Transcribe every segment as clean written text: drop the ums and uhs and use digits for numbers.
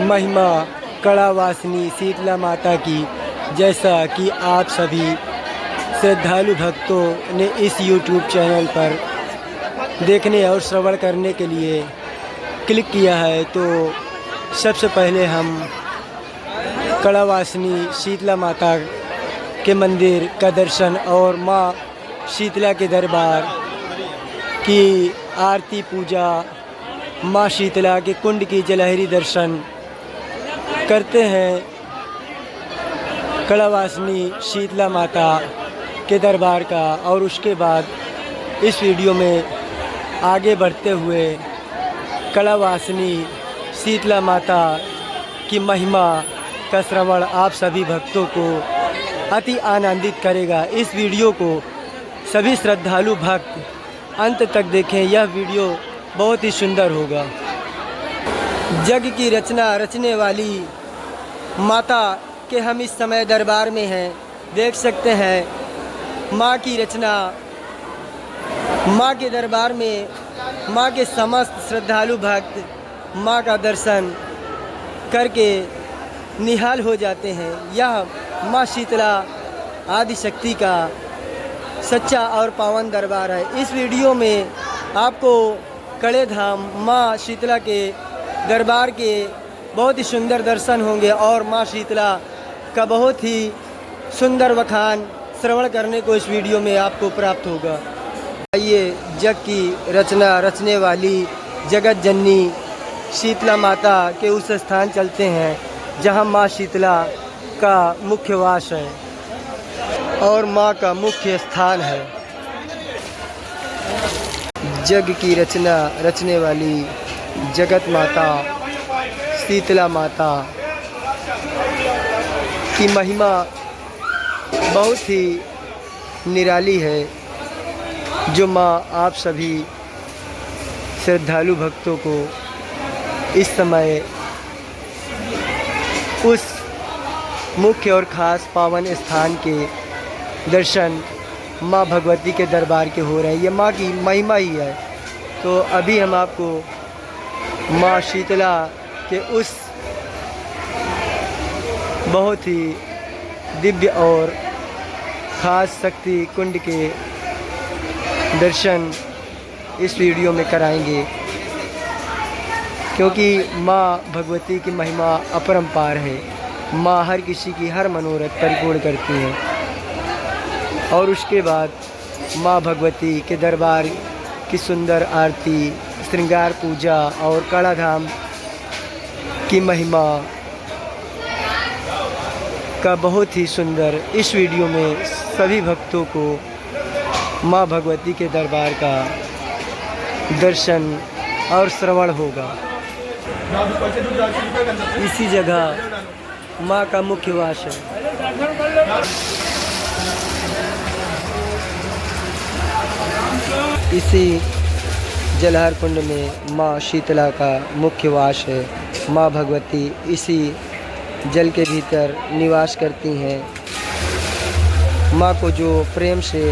महिमा कड़ावासिनी शीतला माता की, जैसा कि आप सभी श्रद्धालु भक्तों ने इस YouTube चैनल पर देखने और श्रवण करने के लिए क्लिक किया है, तो सबसे पहले हम कड़ावासिनी शीतला माता के मंदिर का दर्शन और माँ शीतला के दरबार की आरती पूजा, माँ शीतला के कुंड की जलहरी दर्शन करते हैं। कड़ावासिनी शीतला माता के दरबार का, और उसके बाद इस वीडियो में आगे बढ़ते हुए कड़ावासिनी शीतला माता की महिमा का श्रवण आप सभी भक्तों को अति आनंदित करेगा। इस वीडियो को सभी श्रद्धालु भक्त अंत तक देखें, यह वीडियो बहुत ही सुंदर होगा। जग की रचना रचने वाली माता के हम इस समय दरबार में हैं। देख सकते हैं माँ की रचना, माँ के दरबार में माँ के समस्त श्रद्धालु भक्त माँ का दर्शन करके निहाल हो जाते हैं। यह माँ शीतला आदिशक्ति का सच्चा और पावन दरबार है। इस वीडियो में आपको कड़े धाम माँ शीतला के दरबार के बहुत ही सुंदर दर्शन होंगे और माँ शीतला का बहुत ही सुंदर बखान श्रवण करने को इस वीडियो में आपको प्राप्त होगा। आइए जग की रचना रचने वाली जगत जननी शीतला माता के उस स्थान चलते हैं जहां माँ शीतला का मुख्य वास है और माँ का मुख्य स्थान है। जग की रचना रचने वाली जगत माता शीतला माता की महिमा बहुत ही निराली है, जो माँ आप सभी श्रद्धालु भक्तों को इस समय उस मुख्य और ख़ास पावन स्थान के दर्शन माँ भगवती के दरबार के हो रहे हैं। ये माँ की महिमा ही है। तो अभी हम आपको माँ शीतला के उस बहुत ही दिव्य और ख़ास शक्ति कुंड के दर्शन इस वीडियो में कराएंगे, क्योंकि माँ भगवती की महिमा अपरंपार है। माँ हर किसी की हर मनोरथ परिपूर्ण करती हैं। और उसके बाद माँ भगवती के दरबार की सुंदर आरती, श्रृंगार पूजा और कड़ा धाम की महिमा का बहुत ही सुंदर इस वीडियो में सभी भक्तों को माँ भगवती के दरबार का दर्शन और श्रवण होगा। इसी जगह माँ का मुख्य वास है। इसी जलहर कुंड में माँ शीतला का मुख्य वास है। माँ भगवती इसी जल के भीतर निवास करती हैं। माँ को जो प्रेम से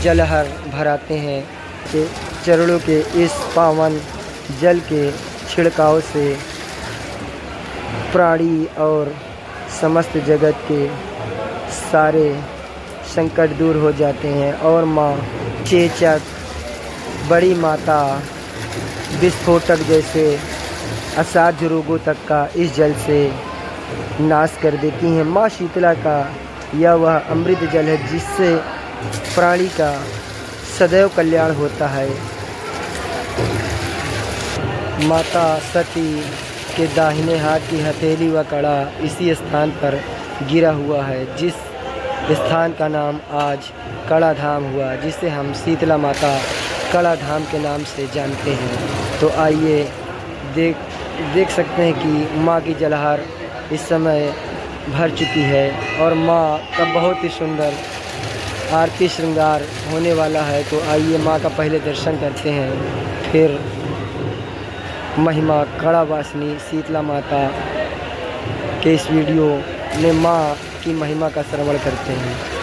जलहर भराते हैं, के चरणों के इस पावन जल के छिड़काव से प्राणी और समस्त जगत के सारे संकट दूर हो जाते हैं और माँ चेचक, बड़ी माता, विस्फोटक जैसे असाध्य रोगों तक का इस जल से नाश कर देती हैं। माँ शीतला का यह वह अमृत जल है जिससे प्राणी का सदैव कल्याण होता है। माता सती के दाहिने हाथ की हथेली व कड़ा इसी स्थान पर गिरा हुआ है, जिस स्थान का नाम आज कड़ा धाम हुआ, जिसे हम शीतला माता कड़ा धाम के नाम से जानते हैं। तो आइए देख सकते हैं कि माँ की जलहर इस समय भर चुकी है और माँ का बहुत ही सुंदर आरती श्रृंगार होने वाला है। तो आइए माँ का पहले दर्शन करते हैं, फिर महिमा कड़ावासिनी शीतला माता के इस वीडियो में माँ की महिमा का श्रवण करते हैं।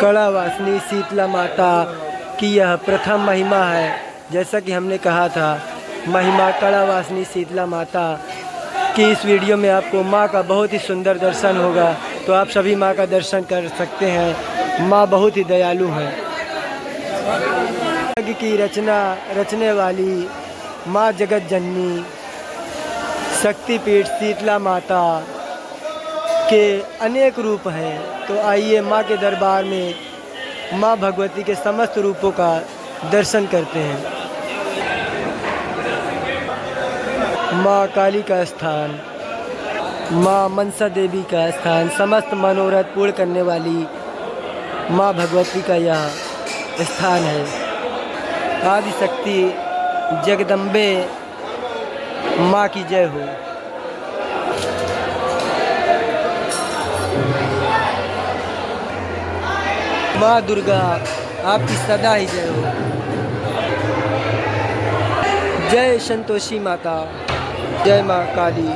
कड़ावासनी शीतला माता की यह प्रथम महिमा है। जैसा कि हमने कहा था, महिमा कड़ावासनी शीतला माता की इस वीडियो में आपको माँ का बहुत ही सुंदर दर्शन होगा। तो आप सभी माँ का दर्शन कर सकते हैं। माँ बहुत ही दयालु हैं। जग की रचने वाली माँ जगत जननी शक्तिपीठ शीतला माता के अनेक रूप हैं। तो आइए माँ के दरबार में माँ भगवती के समस्त रूपों का दर्शन करते हैं। माँ काली का स्थान, माँ मनसा देवी का स्थान, समस्त मनोरथ पूर्ण करने वाली माँ भगवती का यह स्थान है। आदिशक्ति जगदम्बे माँ की जय हो। माँ दुर्गा आपकी सदा ही जय हो। जय संतोषी माता, जय माँ काली।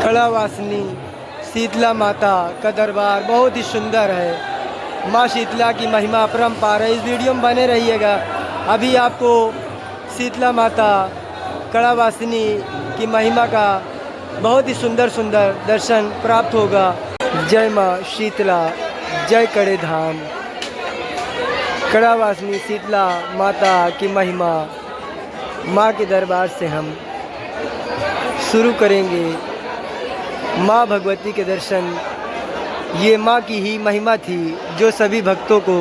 कड़ावासनी शीतला माता का दरबार बहुत ही सुंदर है। माँ शीतला की महिमा अपरंपार है। इस वीडियो में बने रहिएगा। अभी आपको शीतला माता कड़ावासनी की महिमा का बहुत ही सुंदर दर्शन प्राप्त होगा। जय माँ शीतला, जय कड़े धाम। कड़ावासनी शीतला माता की महिमा माँ के दरबार से हम शुरू करेंगे। माँ भगवती के दर्शन, ये माँ की ही महिमा थी जो सभी भक्तों को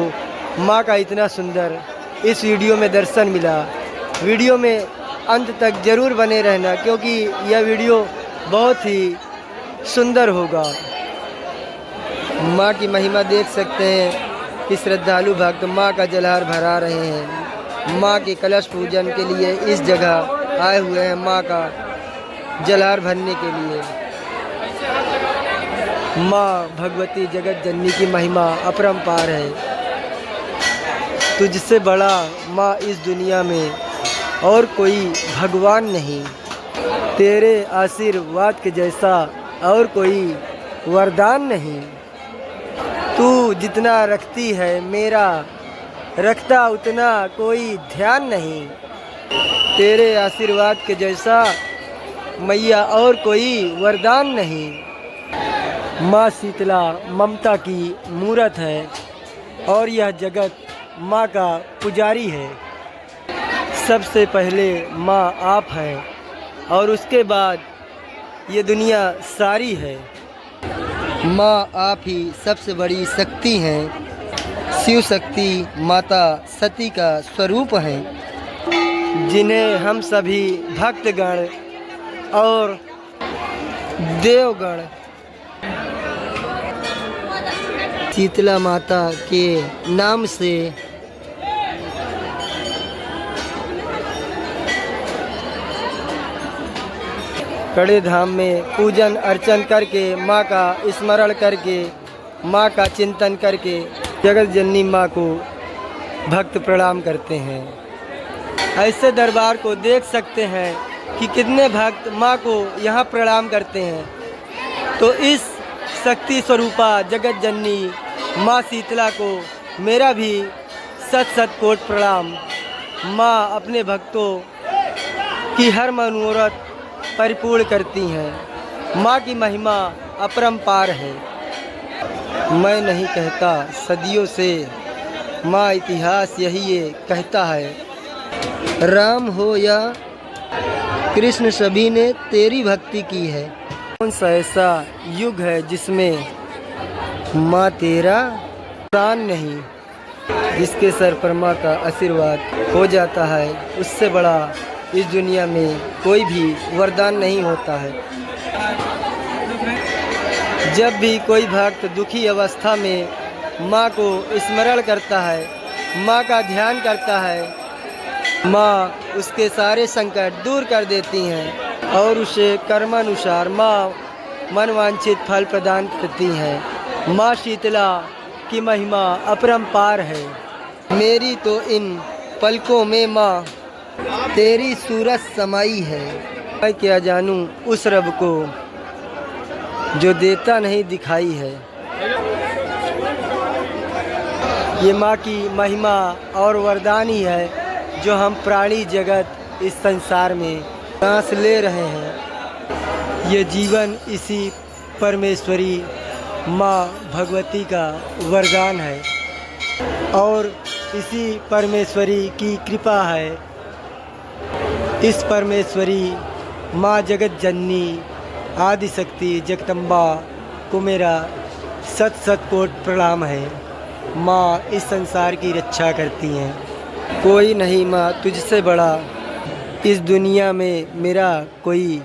माँ का इतना सुंदर इस वीडियो में दर्शन मिला। वीडियो में अंत तक ज़रूर बने रहना, क्योंकि यह वीडियो बहुत ही सुंदर होगा। माँ की महिमा देख सकते हैं कि श्रद्धालु भक्त माँ का जलहार भरा रहे हैं। माँ के कलश पूजन के लिए इस जगह आए हुए हैं, माँ का जलहार भरने के लिए। माँ भगवती जगत जननी की महिमा अपरंपार है। तुझसे बड़ा माँ इस दुनिया में और कोई भगवान नहीं। तेरे आशीर्वाद के जैसा और कोई वरदान नहीं। तू जितना रखती है मेरा रखता उतना कोई ध्यान नहीं। तेरे आशीर्वाद के जैसा मैया और कोई वरदान नहीं। माँ शीतला ममता की मूरत है और यह जगत माँ का पुजारी है। सबसे पहले माँ आप हैं और उसके बाद ये दुनिया सारी है। माँ आप ही सबसे बड़ी शक्ति हैं। शिव शक्ति माता सती का स्वरूप हैं, जिन्हें हम सभी भक्तगण और देवगण शीतला माता के नाम से कड़े धाम में पूजन अर्चन करके, माँ का स्मरण करके, माँ का चिंतन करके जगत जननी माँ को भक्त प्रणाम करते हैं। ऐसे दरबार को देख सकते हैं कि कितने भक्त माँ को यहाँ प्रणाम करते हैं। तो इस शक्ति स्वरूपा जगत जननी माँ शीतला को मेरा भी सत कोट प्रणाम। माँ अपने भक्तों की हर मनोरथ परिपूर्ण करती हैं। माँ की महिमा अपरंपार है। मैं नहीं कहता सदियों से, माँ इतिहास यही ये कहता है। राम हो या कृष्ण सभी ने तेरी भक्ति की है। कौन सा ऐसा युग है जिसमें माँ तेरा प्राण नहीं। जिसके सर पर माँ का आशीर्वाद हो जाता है, उससे बड़ा इस दुनिया में कोई भी वरदान नहीं होता है। जब भी कोई भक्त दुखी अवस्था में माँ को स्मरण करता है, माँ का ध्यान करता है, माँ उसके सारे संकट दूर कर देती हैं और उसे कर्मानुसार माँ मनवांछित फल प्रदान करती हैं। माँ शीतला की महिमा अपरंपार है। मेरी तो इन पलकों में माँ तेरी सूरत समाई है। मैं क्या जानूं उस रब को जो देता नहीं दिखाई है। ये माँ की महिमा और वरदान ही है जो हम प्राणी जगत इस संसार में सांस ले रहे हैं। ये जीवन इसी परमेश्वरी माँ भगवती का वरदान है और इसी परमेश्वरी की कृपा है। इस परमेश्वरी माँ जगत जननी आदि शक्ति जगदम्बा को मेरा सत सत कोट प्रणाम है। माँ इस संसार की रक्षा करती हैं। कोई नहीं माँ तुझसे बड़ा इस दुनिया में मेरा कोई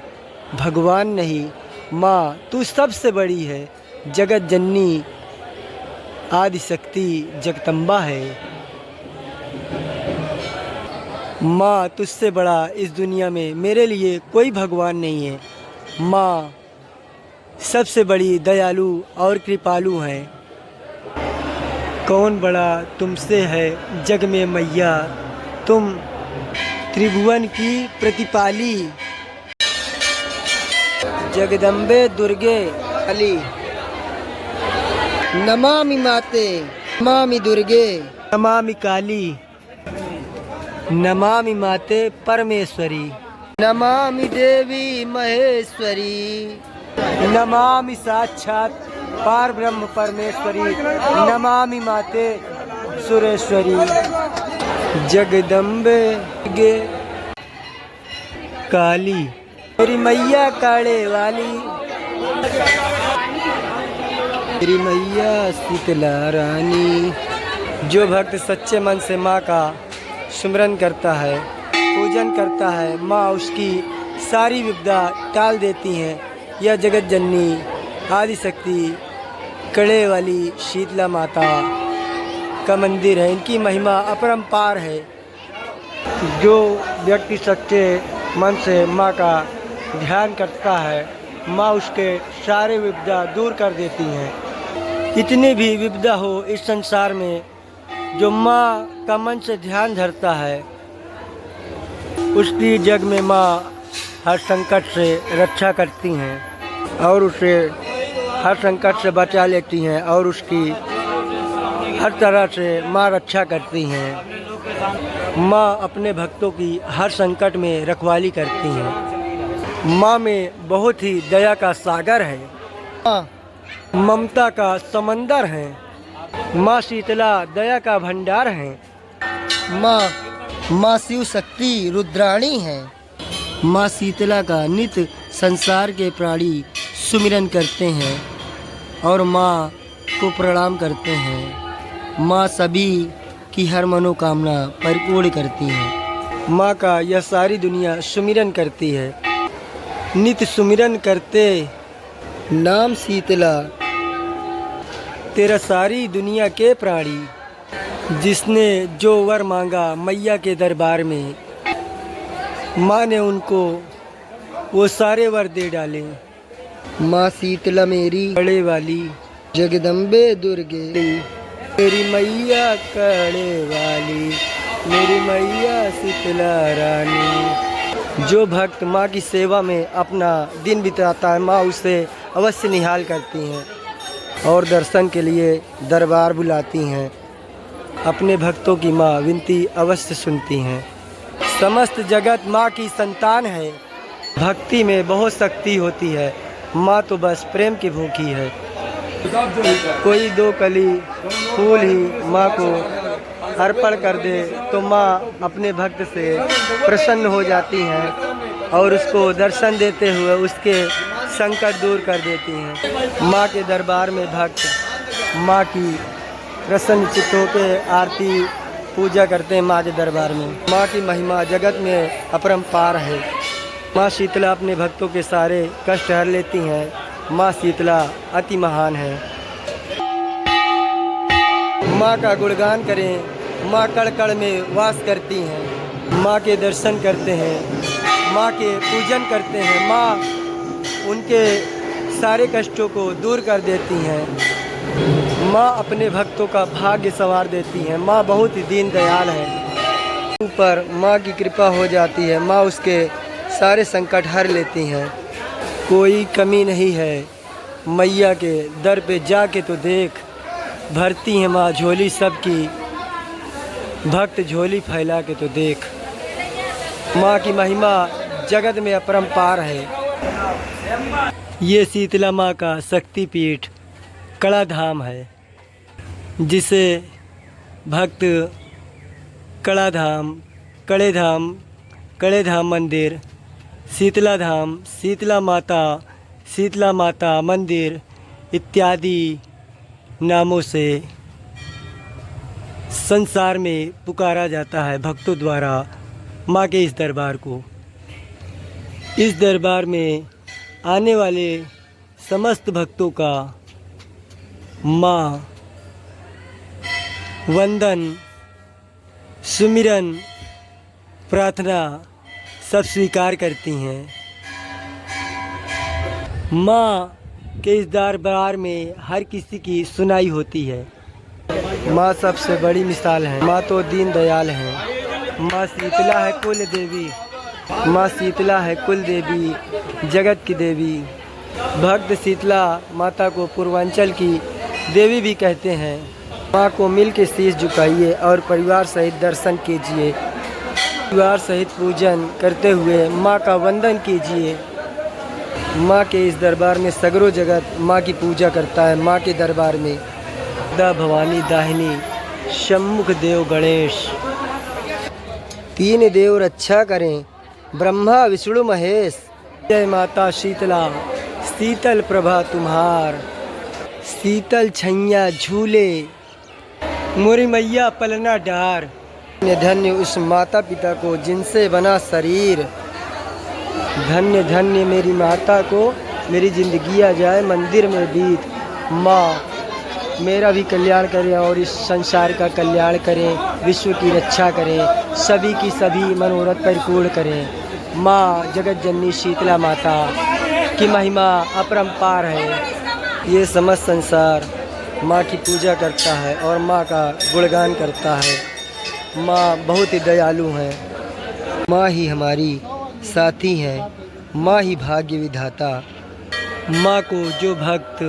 भगवान नहीं। माँ तू सबसे बड़ी है, जगत जननी आदि शक्ति जगदम्बा है। माँ तुझसे बड़ा इस दुनिया में मेरे लिए कोई भगवान नहीं है। माँ सबसे बड़ी दयालु और कृपालु है। कौन बड़ा तुमसे है जग में मैया, तुम त्रिभुवन की प्रतिपाली। जगदम्बे दुर्गे काली नमामि माते, नमामि दुर्गे, नमामि काली, नमामि माते परमेश्वरी, नमामि देवी महेश्वरी, नमामि साक्षात पार ब्रह्म परमेश्वरी, नमामि माते सुरेश्वरी। जगदम्बे गे काली मेरी मैया काले वाली, मेरी मैया शीतला रानी। जो भक्त सच्चे मन से माँ का सुमिरन करता है, पूजन करता है, माँ उसकी सारी विपदा टाल देती हैं। यह जगत जननी आदि शक्ति कड़े वाली शीतला माता का मंदिर है। इनकी महिमा अपरंपार है। जो व्यक्ति सच्चे मन से माँ का ध्यान करता है, माँ उसके सारे विपदा दूर कर देती हैं। इतनी भी विपदा हो इस संसार में, जो माँ का मन से ध्यान धरता है उसकी जग में माँ हर संकट से रक्षा करती हैं और उसे हर संकट से बचा लेती हैं और उसकी हर तरह से माँ रक्षा करती हैं। माँ अपने भक्तों की हर संकट में रखवाली करती हैं। माँ में बहुत ही दया का सागर है। माँ ममता का समंदर है। माँ शीतला दया का भंडार है। माँ शिव शक्ति रुद्राणी है। माँ शीतला का नित्य संसार के प्राणी सुमिरन करते हैं और माँ को प्रणाम करते हैं। माँ सभी की हर मनोकामना परिपूर्ण करती है। माँ का यह सारी दुनिया सुमिरन करती है। नित्य सुमिरन करते नाम शीतला तेरा सारी दुनिया के प्राणी। जिसने जो वर मांगा मैया के दरबार में, माँ ने उनको वो सारे वर दे डाले। माँ शीतला मेरी कड़े वाली, जगदम्बे दुर्गे मेरी मैया कड़े वाली, मेरी मैया शीतला रानी। जो भक्त माँ की सेवा में अपना दिन बिताता है, माँ उसे अवश्य निहाल करती हैं और दर्शन के लिए दरबार बुलाती हैं। अपने भक्तों की माँ विनती अवश्य सुनती हैं। समस्त जगत माँ की संतान है। भक्ति में बहुत शक्ति होती है। माँ तो बस प्रेम की भूखी है। कोई दो कली फूल ही माँ को अर्पण कर दे तो माँ अपने भक्त से प्रसन्न हो जाती हैं और उसको दर्शन देते हुए उसके संकट दूर कर देती हैं। माँ के दरबार में भक्त माँ की प्रसन्न चित्त होकर आरती पूजा करते हैं। माँ के दरबार में माँ की महिमा जगत में अपरंपार है। माँ शीतला अपने भक्तों के सारे कष्ट हर लेती हैं। माँ शीतला अति महान है। माँ का गुणगान करें। माँ कण कण में वास करती हैं। माँ के दर्शन करते हैं, माँ के पूजन करते हैं। माँ उनके सारे कष्टों को दूर कर देती हैं। माँ अपने भक्तों का भाग्य संवार देती हैं। माँ बहुत ही दीन दयाल है। ऊपर माँ की कृपा हो जाती है। माँ उसके सारे संकट हर लेती हैं। कोई कमी नहीं है मैया के दर पे जाके तो देख, भरती है माँ झोली सबकी, भक्त झोली फैला के तो देख। माँ की महिमा जगत में अपरंपार है। ये शीतला माँ का शक्तिपीठ कड़ा धाम है, जिसे भक्त कड़ा धाम, कड़े धाम मंदिर, शीतला माता मंदिर इत्यादि नामों से संसार में पुकारा जाता है भक्तों द्वारा माँ के इस दरबार को। इस दरबार में आने वाले समस्त भक्तों का माँ वंदन, सुमिरन, प्रार्थना सब स्वीकार करती हैं। माँ के इस दरबार में हर किसी की सुनाई होती है। माँ सबसे बड़ी मिसाल है। माँ तो दीन दयाल है। माँ शीतला है कुल देवी, माँ शीतला है कुल देवी, जगत की देवी। भक्त शीतला माता को पूर्वांचल की देवी भी कहते हैं। माँ को मिल के शीश झुकाइए और परिवार सहित दर्शन कीजिए। परिवार सहित पूजन करते हुए माँ का वंदन कीजिए। माँ के इस दरबार में सगरो जगत माँ की पूजा करता है। माँ के दरबार में दा भवानी दाहिनी, सम्मुख देव गणेश, तीन देव रक्षा करें, ब्रह्मा विष्णु महेश। जय माता शीतला, शीतल प्रभा तुम्हार, शीतल छैया झूले, मोरी मैया पलना डार। धन्य उस माता पिता को जिनसे बना शरीर, धन्य धन्य मेरी माता को मेरी ज़िंदगी आ जाए मंदिर में बीत। माँ मेरा भी कल्याण करें और इस संसार का कल्याण करें, विश्व की रक्षा करें, सभी की सभी मनोरथ परिपूर्ण करें। माँ जगत जननी शीतला माता की महिमा अपरंपार है। ये समस्त संसार माँ की पूजा करता है और माँ का गुणगान करता है। माँ बहुत ही दयालु है। माँ ही हमारी साथी है, माँ ही भाग्य विधाता। माँ को जो भक्त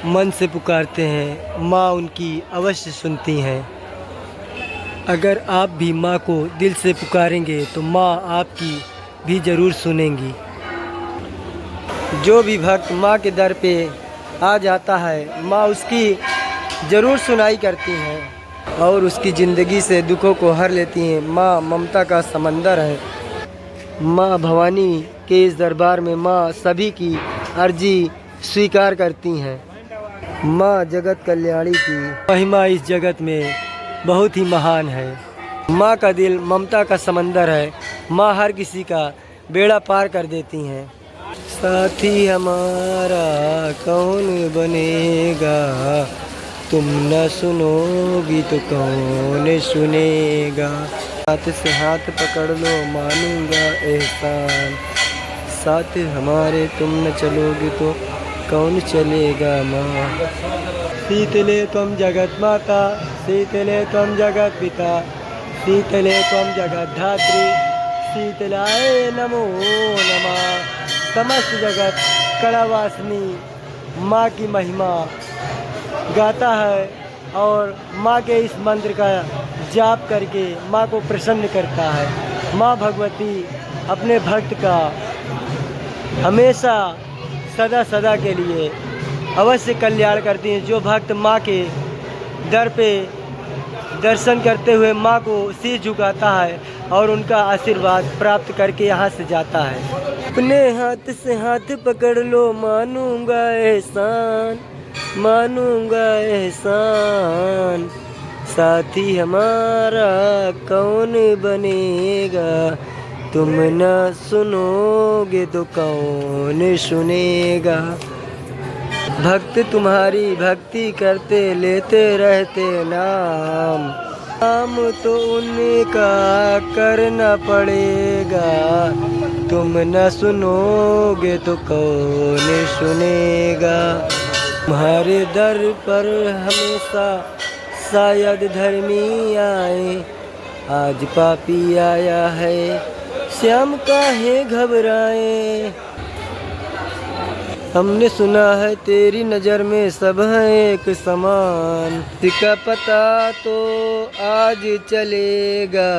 मन से पुकारते हैं माँ उनकी अवश्य सुनती हैं। अगर आप भी माँ को दिल से पुकारेंगे तो माँ आपकी भी ज़रूर सुनेंगी। जो भी भक्त माँ के दर पे आ जाता है माँ उसकी ज़रूर सुनाई करती हैं और उसकी ज़िंदगी से दुखों को हर लेती हैं। माँ ममता का समंदर है। माँ भवानी के इस दरबार में माँ सभी की अर्जी स्वीकार करती हैं। माँ जगत कल्याणी की महिमा इस जगत में बहुत ही महान है। माँ का दिल ममता का समंदर है। माँ हर किसी का बेड़ा पार कर देती हैं। साथी हमारा कौन बनेगा, तुम न सुनोगी तो कौन सुनेगा। हाथ से हाथ पकड़ लो मानूंगा एहसान, साथ हमारे तुम न चलोगे तो कौन चलेगा। माँ शीतले त्वं जगत माता, शीतले त्वं जगत पिता, शीतले त्वं जगत धात्री, शीतलाय नमो नमः। समस्त जगत कड़ावासिनी माँ की महिमा गाता है और माँ के इस मंत्र का जाप करके माँ को प्रसन्न करता है। माँ भगवती अपने भक्त का हमेशा सदा सदा के लिए अवश्य कल्याण करती हैं। जो भक्त माँ के दर पे दर्शन करते हुए माँ को शीश झुकाता है और उनका आशीर्वाद प्राप्त करके यहाँ से जाता है। अपने हाथ से हाथ पकड़ लो मानूंगा एहसान, मानूंगा एहसान, साथी हमारा कौन बनेगा, तुम न सुनोगे तो कौन सुनेगा। भक्त तुम्हारी भक्ति करते लेते रहते नाम, काम तो उनका करना पड़ेगा, तुम न सुनोगे तो कौन सुनेगा। तुम्हारे दर पर हमेशा शायद धर्मी आए, आज पापी आया है श्याम काहे घबराए, हमने सुना है तेरी नज़र में सब है एक समान। इसका पता तो आज चलेगा,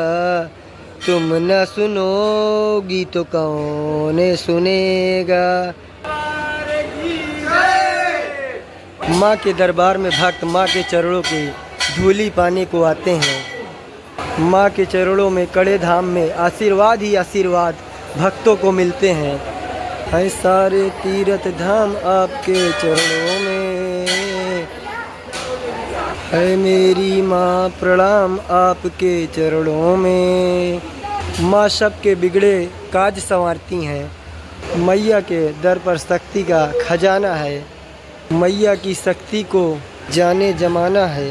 तुम न सुनोगी तो कौन सुनेगा। माँ के दरबार में भक्त माँ के चरणों की धूली पाने को आते हैं। माँ के चरणों में कड़े धाम में आशीर्वाद ही आशीर्वाद भक्तों को मिलते हैं। है सारे तीर्थ धाम आपके चरणों में, है मेरी माँ प्रणाम आपके चरणों में। माँ सबके बिगड़े काज संवारती हैं। मैया के दर पर शक्ति का खजाना है, मैया की शक्ति को जाने जमाना है।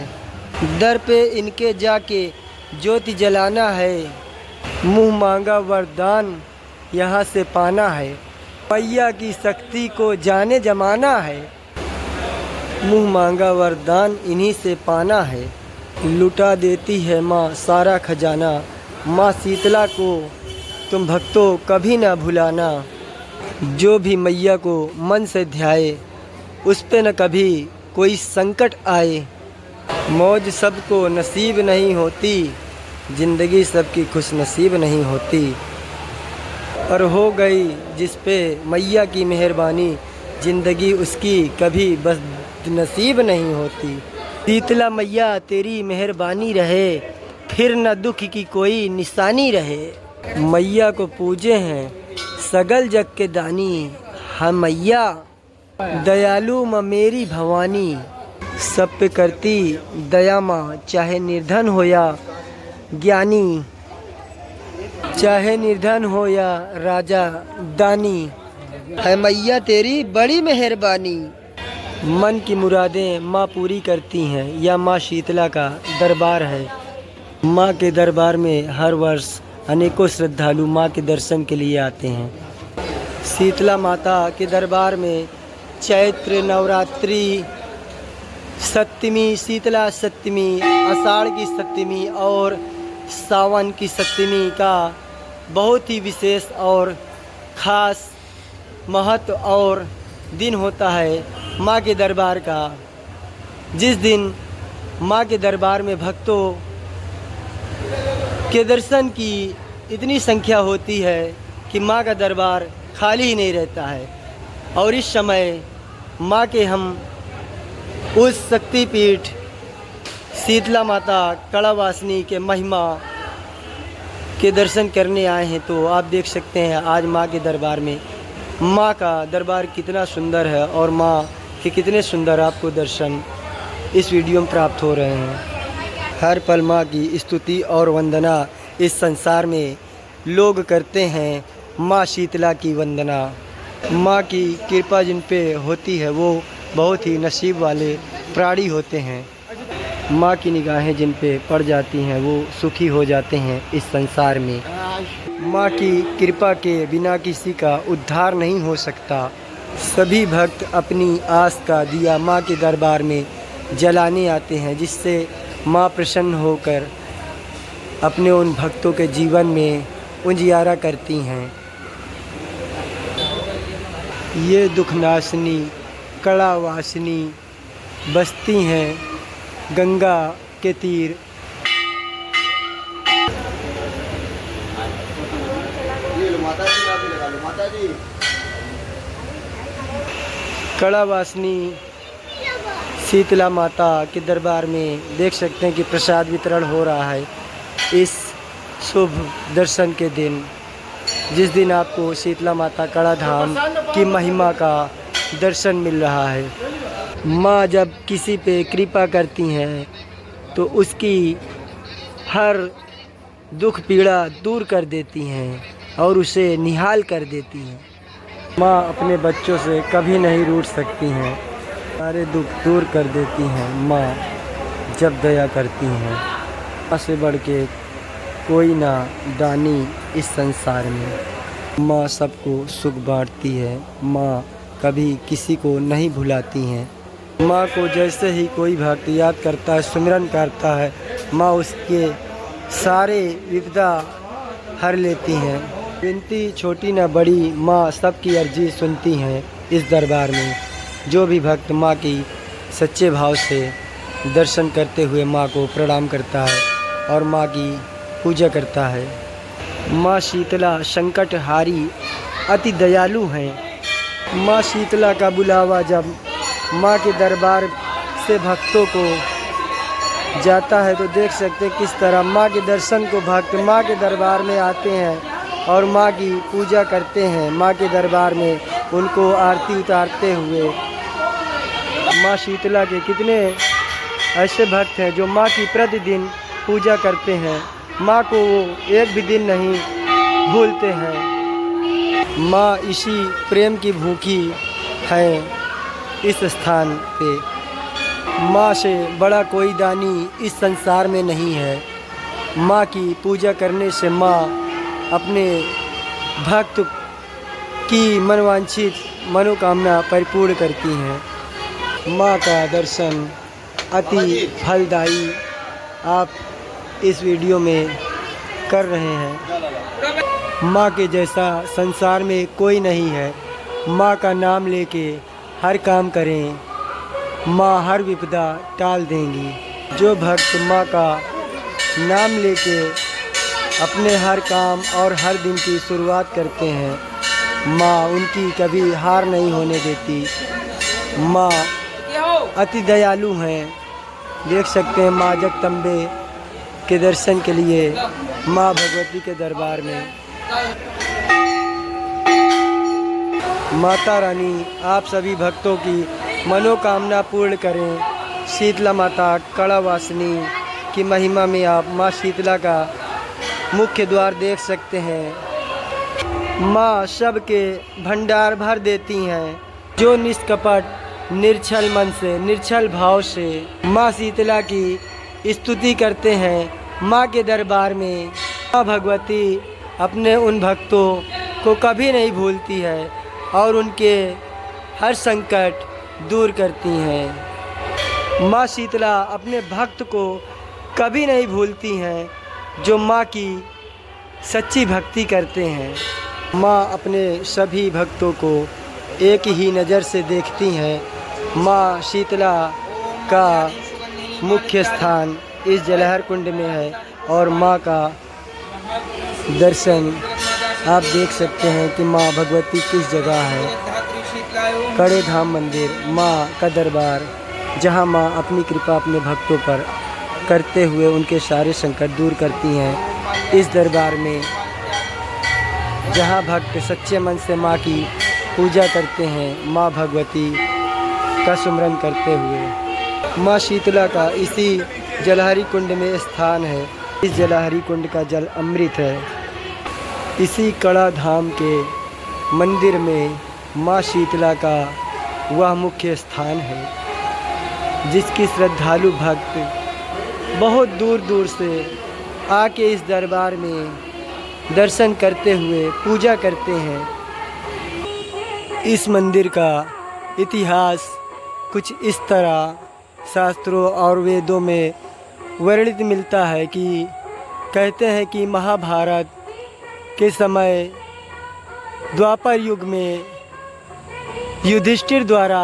दर पे इनके जाके ज्योति जलाना है, मुँह मांगा वरदान यहाँ से पाना है। मैया की शक्ति को जाने जमाना है, मुँह मांगा वरदान इन्हीं से पाना है। लुटा देती है माँ सारा खजाना, माँ शीतला को तुम भक्तों कभी ना भुलाना। जो भी मैया को मन से ध्याए, उस पे न कभी कोई संकट आए। मौज सबको नसीब नहीं होती, ज़िंदगी सबकी खुश नसीब नहीं होती। और हो गई जिस पे मैया की मेहरबानी, ज़िंदगी उसकी कभी बदनसीब नहीं होती। शीतला मैया तेरी मेहरबानी रहे, फिर न दुख की कोई निशानी रहे। मैया को पूजे हैं सगल जग के दानी, हम मैया दयालु माँ मेरी भवानी। सब पे करती दया माँ, चाहे निर्धन हो या ज्ञानी, चाहे निर्धन हो या राजा दानी। है मैया तेरी बड़ी मेहरबानी। मन की मुरादें माँ पूरी करती हैं, या माँ शीतला का दरबार है। माँ के दरबार में हर वर्ष अनेकों श्रद्धालु माँ के दर्शन के लिए आते हैं। शीतला माता के दरबार में चैत्र नवरात्रि सप्तमी, शीतला सप्तमी, आषाढ़ की सप्तमी और सावन की सप्तमी का बहुत ही विशेष और ख़ास महत्व और दिन होता है माँ के दरबार का। जिस दिन माँ के दरबार में भक्तों के दर्शन की इतनी संख्या होती है कि माँ का दरबार खाली ही नहीं रहता है। और इस समय माँ के हम उस शक्तिपीठ शीतला माता कड़ावासनी के महिमा के दर्शन करने आए हैं। तो आप देख सकते हैं आज माँ के दरबार में माँ का दरबार कितना सुंदर है और माँ के कितने सुंदर आपको दर्शन इस वीडियो में प्राप्त हो रहे हैं। हर पल माँ की स्तुति और वंदना इस संसार में लोग करते हैं। माँ शीतला की वंदना। माँ की कृपा जिन पे होती है वो बहुत ही नसीब वाले प्राणी होते हैं। माँ की निगाहें जिन पे पड़ जाती हैं वो सुखी हो जाते हैं इस संसार में। माँ की कृपा के बिना किसी का उद्धार नहीं हो सकता। सभी भक्त अपनी आस का दिया माँ के दरबार में जलाने आते हैं, जिससे माँ प्रसन्न होकर अपने उन भक्तों के जीवन में उजियारा करती हैं। ये दुखनाशनी कड़ावासनी बसती हैं गंगा के तीर। कड़ावासनी शीतला माता के दरबार में देख सकते हैं कि प्रसाद वितरण हो रहा है इस शुभ दर्शन के दिन, जिस दिन आपको शीतला माता कड़ा धाम की महिमा का दर्शन मिल रहा है। माँ जब किसी पे कृपा करती हैं तो उसकी हर दुख पीड़ा दूर कर देती हैं और उसे निहाल कर देती हैं। माँ अपने बच्चों से कभी नहीं रूठ सकती हैं, सारे दुख दूर कर देती हैं माँ जब दया करती हैं। माँ से बढ़ के कोई ना दानी इस संसार में। माँ सबको सुख बांटती है, माँ कभी किसी को नहीं भुलाती हैं। माँ को जैसे ही कोई भक्त याद करता है, सुमिरन करता है, माँ उसके सारे विपदा हर लेती हैं। विनती छोटी न बड़ी, माँ सबकी अर्जी सुनती हैं इस दरबार में। जो भी भक्त माँ की सच्चे भाव से दर्शन करते हुए माँ को प्रणाम करता है और माँ की पूजा करता है। माँ शीतला संकटहारी अति दयालु हैं। माँ शीतला का बुलावा जब माँ के दरबार से भक्तों को जाता है तो देख सकते हैं किस तरह माँ के दर्शन को भक्त माँ के दरबार में आते हैं और माँ की पूजा करते हैं। माँ के दरबार में उनको आरती उतारते हुए माँ शीतला के कितने ऐसे भक्त हैं जो माँ की प्रतिदिन पूजा करते हैं। माँ को वो एक भी दिन नहीं भूलते हैं। माँ इसी प्रेम की भूखी है इस स्थान पे। माँ से बड़ा कोई दानी इस संसार में नहीं है। माँ की पूजा करने से माँ अपने भक्त की मनवांछित मनोकामना परिपूर्ण करती हैं। माँ का दर्शन अति फलदायी आप इस वीडियो में कर रहे हैं। माँ के जैसा संसार में कोई नहीं है। माँ का नाम लेके हर काम करें, माँ हर विपदा टाल देंगी। जो भक्त माँ का नाम लेके अपने हर काम और हर दिन की शुरुआत करते हैं, माँ उनकी कभी हार नहीं होने देती। माँ अति दयालु हैं। देख सकते हैं माँ जगदम्बे के दर्शन के लिए माँ भगवती के दरबार में। माता रानी आप सभी भक्तों की मनोकामना पूर्ण करें। शीतला माता कड़ावासिनी की महिमा में आप माँ शीतला का मुख्य द्वार देख सकते हैं। माँ सबके भंडार भर देती हैं। जो निष्कपट निर्छल मन से निर्छल भाव से माँ शीतला की स्तुति करते हैं माँ के दरबार में, माँ भगवती अपने उन भक्तों को कभी नहीं भूलती है और उनके हर संकट दूर करती हैं। माँ शीतला अपने भक्त को कभी नहीं भूलती हैं जो माँ की सच्ची भक्ति करते हैं। माँ अपने सभी भक्तों को एक ही नज़र से देखती हैं। माँ शीतला का मुख्य स्थान इस जलहर कुंड में है और माँ का दर्शन आप देख सकते हैं कि माँ भगवती किस जगह है। कड़े धाम मंदिर माँ का दरबार, जहाँ माँ अपनी कृपा अपने भक्तों पर करते हुए उनके सारे संकट दूर करती हैं। इस दरबार में जहाँ भक्त सच्चे मन से माँ की पूजा करते हैं, माँ भगवती का सुमरन करते हुए। माँ शीतला का इसी जलहरी कुंड में स्थान है। इस जलहरी कुंड का जल अमृत है। इसी कड़ा धाम के मंदिर में माँ शीतला का वह मुख्य स्थान है जिसकी श्रद्धालु भक्त बहुत दूर दूर से आके इस दरबार में दर्शन करते हुए पूजा करते हैं। इस मंदिर का इतिहास कुछ इस तरह शास्त्रों और वेदों में वर्णित मिलता है कि कहते हैं कि महाभारत के समय द्वापर युग में युधिष्ठिर द्वारा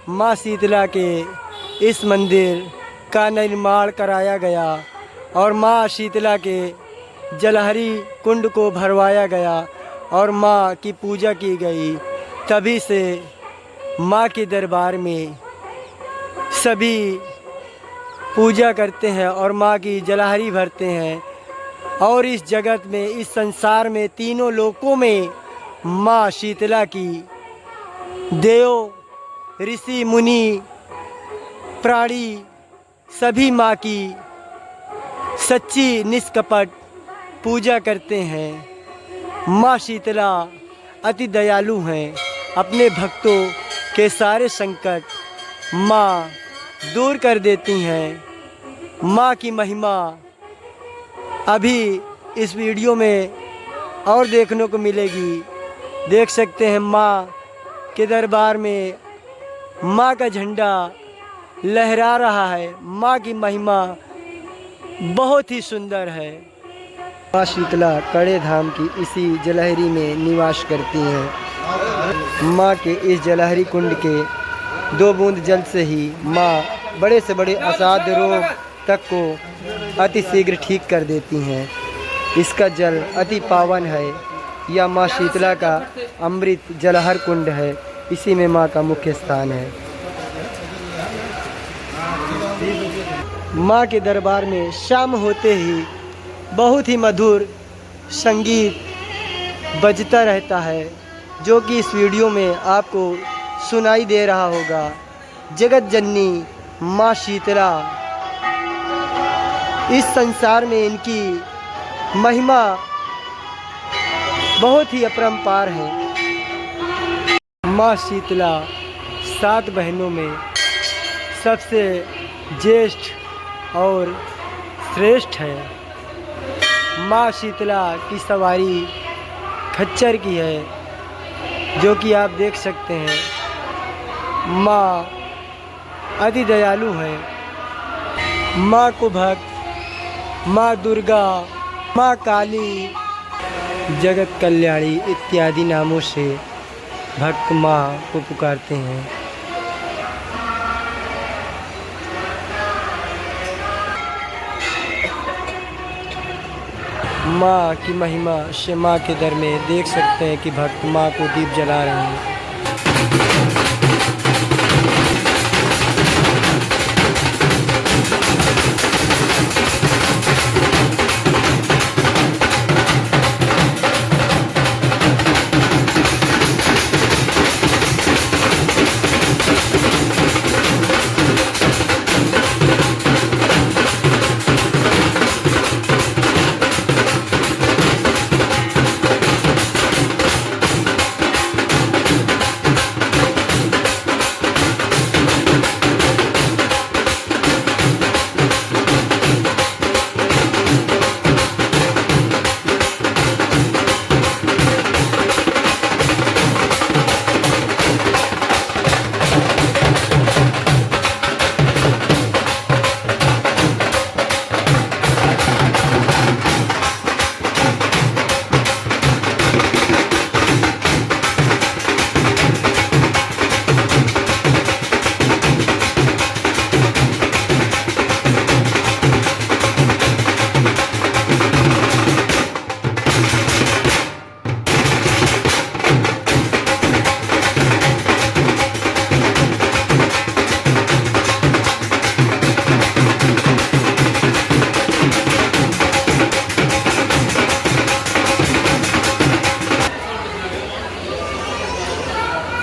माँ शीतला के इस मंदिर का निर्माण कराया गया और माँ शीतला के जलहरी कुंड को भरवाया गया और माँ की पूजा की गई। तभी से माँ के दरबार में सभी पूजा करते हैं और माँ की जलहरी भरते हैं। और इस जगत में, इस संसार में, तीनों लोकों में माँ शीतला की देव, ऋषि, मुनि, प्राणी सभी माँ की सच्ची निष्कपट पूजा करते हैं। माँ शीतला अति दयालु हैं। अपने भक्तों के सारे संकट माँ दूर कर देती हैं। माँ की महिमा अभी इस वीडियो में और देखने को मिलेगी। देख सकते हैं माँ के दरबार में माँ का झंडा लहरा रहा है। माँ की महिमा बहुत ही सुंदर है। माँ शीतला कड़े धाम की इसी जलहरी में निवास करती हैं। माँ के इस जलहरी कुंड के 2 बूंद जल से ही माँ बड़े से बड़े असाध्य रोग तक को अति शीघ्र ठीक कर देती हैं। इसका जल अति पावन है। यह माँ शीतला का अमृत जलहर कुंड है। इसी में माँ का मुख्य स्थान है। माँ के दरबार में शाम होते ही बहुत ही मधुर संगीत बजता रहता है, जो कि इस वीडियो में आपको सुनाई दे रहा होगा। जगत जननी माँ शीतला, इस संसार में इनकी महिमा बहुत ही अपरंपार है। माँ शीतला 7 बहनों में सबसे ज्येष्ठ और श्रेष्ठ है। माँ शीतला की सवारी खच्चर की है, जो कि आप देख सकते हैं। माँ अति दयालु है। माँ को भक्त माँ दुर्गा, माँ काली, जगत कल्याणी इत्यादि नामों से भक्त माँ को पुकारते हैं। माँ की महिमा से माँ के दर में देख सकते हैं कि भक्त माँ को दीप जला रहे हैं।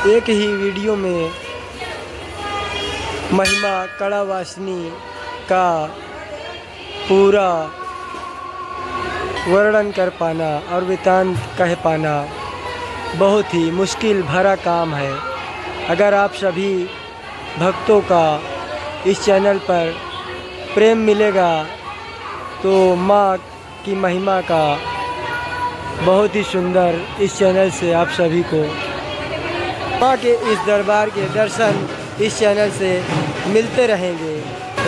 एक ही वीडियो में महिमा कड़ावासिनी का पूरा वर्णन कर पाना और वृतांत कह पाना बहुत ही मुश्किल भरा काम है। अगर आप सभी भक्तों का इस चैनल पर प्रेम मिलेगा तो माँ की महिमा का बहुत ही सुंदर इस चैनल से आप सभी को माँ के इस दरबार के दर्शन इस चैनल से मिलते रहेंगे।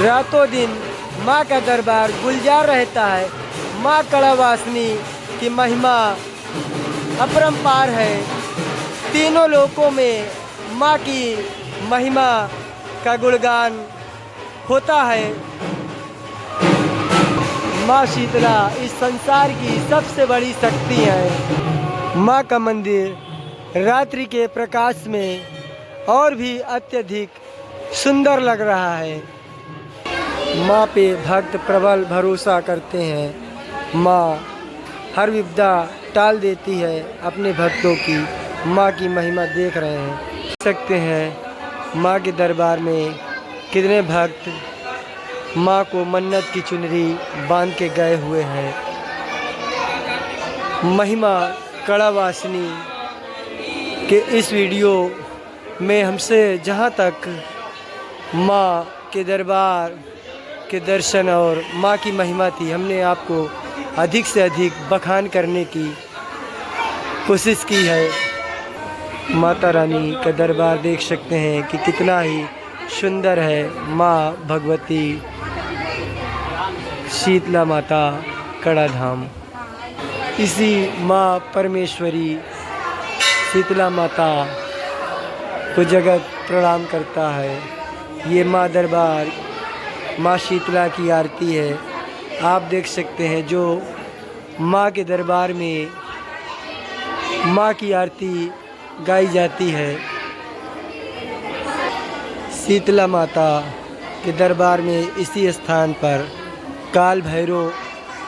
रातों दिन माँ का दरबार गुलजार रहता है। माँ कड़ावासिनी की महिमा अपरंपार है। तीनों लोकों में माँ की महिमा का गुणगान होता है। माँ शीतला इस संसार की सबसे बड़ी शक्ति है। माँ का मंदिर रात्रि के प्रकाश में और भी अत्यधिक सुंदर लग रहा है। माँ पे भक्त प्रबल भरोसा करते हैं। माँ हर विपदा टाल देती है अपने भक्तों की। माँ की महिमा देख रहे हैं, देख सकते हैं माँ के दरबार में कितने भक्त माँ को मन्नत की चुनरी बांध के गए हुए हैं। महिमा कड़ावासिनी के इस वीडियो में हमसे जहाँ तक माँ के दरबार के दर्शन और माँ की महिमा थी, हमने आपको अधिक से अधिक बखान करने की कोशिश की है। माता रानी का दरबार देख सकते हैं कि कितना ही सुंदर है। माँ भगवती शीतला माता कड़ा धाम। इसी माँ परमेश्वरी शीतला माता को जगत प्रणाम करता है। ये माँ दरबार माँ शीतला की आरती है। आप देख सकते हैं जो माँ के दरबार में माँ की आरती गाई जाती है। शीतला माता के दरबार में इसी स्थान पर काल भैरव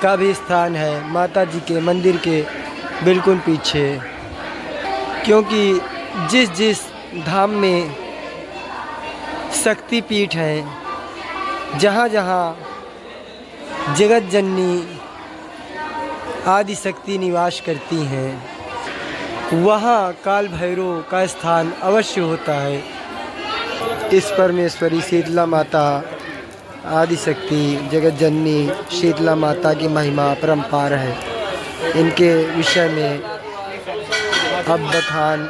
का भी स्थान है, माता जी के मंदिर के बिल्कुल पीछे। क्योंकि जिस जिस धाम में शक्ति पीठ हैं, जहाँ जहाँ जगत जननी आदि शक्ति निवास करती हैं, वहाँ काल भैरव का स्थान अवश्य होता है। इस परमेश्वरी शीतला माता आदि शक्ति जगत जननी शीतला माता की महिमा अपरंपार है। इनके विषय में अब बखान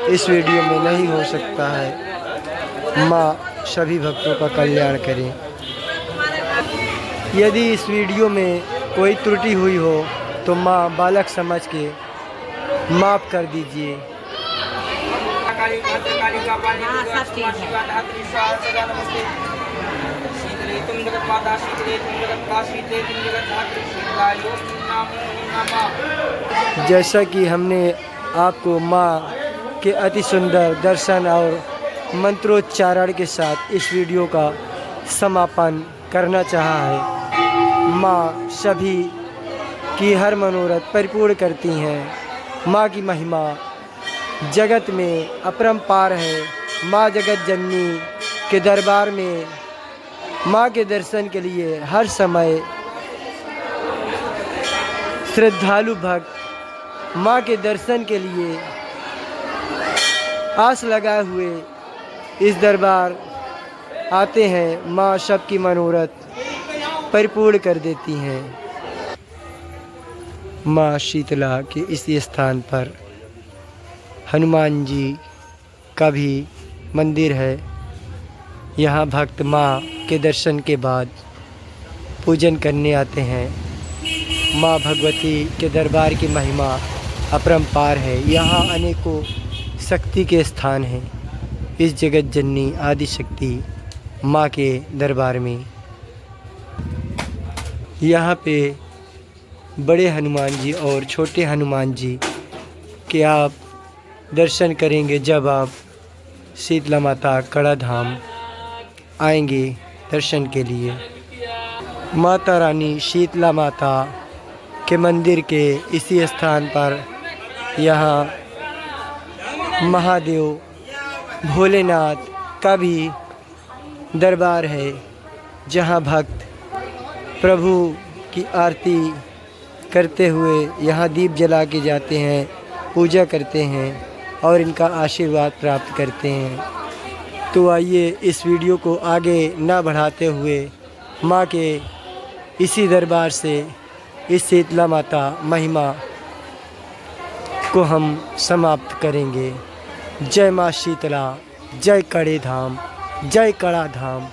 इस वीडियो में नहीं हो सकता है। माँ सभी भक्तों का कल्याण करें। यदि इस वीडियो में कोई त्रुटि हुई हो तो माँ बालक समझ के माफ़ कर दीजिए। जैसा कि हमने आपको माँ के अति सुंदर दर्शन और मंत्रोच्चारण के साथ इस वीडियो का समापन करना चाहा है। माँ सभी की हर मनोरथ परिपूर्ण करती हैं। माँ की महिमा जगत में अपरंपार है। माँ जगत जननी के दरबार में माँ के दर्शन के लिए हर समय श्रद्धालु भक्त माँ के दर्शन के लिए आस लगाए हुए इस दरबार आते हैं। माँ सबकी मनोरथ परिपूर्ण कर देती हैं। माँ शीतला के इसी स्थान पर हनुमान जी का भी मंदिर है। यहाँ भक्त माँ के दर्शन के बाद पूजन करने आते हैं। माँ भगवती के दरबार की महिमा अपरंपार है। यहाँ अनेकों शक्ति के स्थान हैं। इस जगत जननी आदि शक्ति माँ के दरबार में यहाँ पे बड़े हनुमान जी और छोटे हनुमान जी के आप दर्शन करेंगे जब आप शीतला माता कड़ा धाम आएंगे दर्शन के लिए। माता रानी शीतला माता के मंदिर के इसी स्थान पर यहाँ महादेव भोलेनाथ का भी दरबार है, जहाँ भक्त प्रभु की आरती करते हुए यहाँ दीप जला के जाते हैं, पूजा करते हैं और इनका आशीर्वाद प्राप्त करते हैं। तो आइए इस वीडियो को आगे ना बढ़ाते हुए माँ के इसी दरबार से इस शीतला माता महिमा को हम समाप्त करेंगे। जय माँ शीतला, जय कड़े धाम, जय कड़ा धाम।